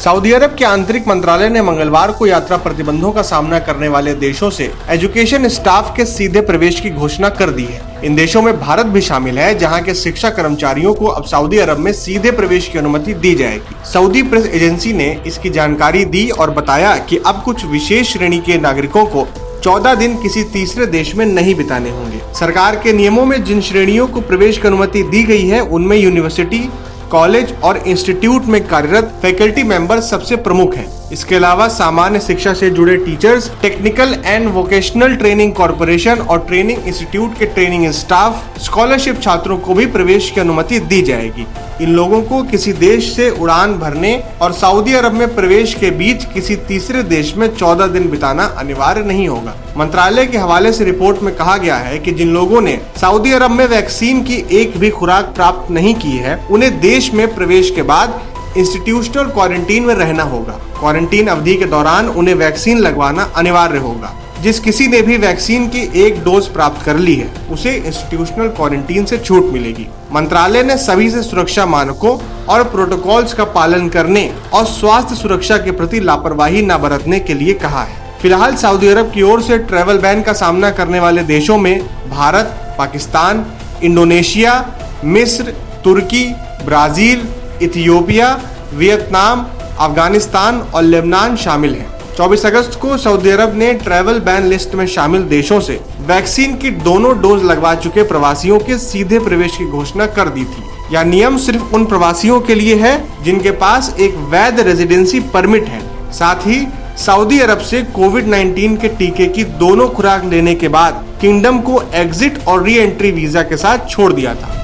Saudi अरब के आंतरिक मंत्रालय ने मंगलवार को यात्रा प्रतिबंधों का सामना करने वाले देशों से एजुकेशन स्टाफ के सीधे प्रवेश की घोषणा कर दी है। इन देशों में भारत भी शामिल है, जहां के शिक्षा कर्मचारियों को अब सऊदी अरब में सीधे प्रवेश की अनुमति दी जाएगी। सऊदी प्रेस एजेंसी ने इसकी जानकारी दी और बताया कि अब कुछ विशेष श्रेणी के नागरिकों को 14 दिन किसी तीसरे देश में नहीं बिताने होंगे। सरकार के नियमों में जिन श्रेणियों को प्रवेश की अनुमति दी गई है, उनमें यूनिवर्सिटी, कॉलेज और इंस्टीट्यूट में कार्यरत फैकल्टी मेंबर सबसे प्रमुख हैं। इसके अलावा सामान्य शिक्षा से जुड़े teachers, technical and vocational training corporation और ट्रेनिंग इंस्टीट्यूट के ट्रेनिंग स्टाफ, स्कॉलरशिप छात्रों को भी प्रवेश की अनुमति दी जाएगी। इन लोगों को किसी देश से उड़ान भरने और सऊदी अरब में प्रवेश के बीच किसी तीसरे देश में 14 दिन बिताना अनिवार्य नहीं होगा। मंत्रालय के हवाले से रिपोर्ट में कहा गया है कि जिन लोगों ने सऊदी अरब में वैक्सीन की एक भी खुराक प्राप्त नहीं की है, उन्हें देश में प्रवेश के बाद इंस्टीट्यूशनल क्वारंटीन में रहना होगा। क्वारंटीन अवधि के दौरान उन्हें वैक्सीन लगवाना अनिवार्य होगा। जिस किसी ने भी वैक्सीन की एक डोज प्राप्त कर ली है, उसे इंस्टीट्यूशनल क्वारंटीन से छूट मिलेगी। मंत्रालय ने सभी से सुरक्षा मानकों और प्रोटोकॉल्स का पालन करने और स्वास्थ्य सुरक्षा के प्रति लापरवाही न बरतने के लिए कहा है। फिलहाल सऊदी अरब की ओर से ट्रैवल बैन का सामना करने वाले देशों में भारत, पाकिस्तान, इंडोनेशिया, मिस्र, तुर्की, ब्राजील, इथियोपिया, वियतनाम, अफगानिस्तान और लेबनान शामिल हैं। 24 अगस्त को सऊदी अरब ने ट्रैवल बैन लिस्ट में शामिल देशों से वैक्सीन की दोनों डोज लगवा चुके प्रवासियों के सीधे प्रवेश की घोषणा कर दी थी। यह नियम सिर्फ उन प्रवासियों के लिए है जिनके पास एक वैध रेजिडेंसी परमिट है। साथ ही सऊदी अरब से कोविड-19 के टीके की दोनों खुराक लेने के बाद किंगडम को एग्जिट और री एंट्री वीजा के साथ छोड़ दिया था।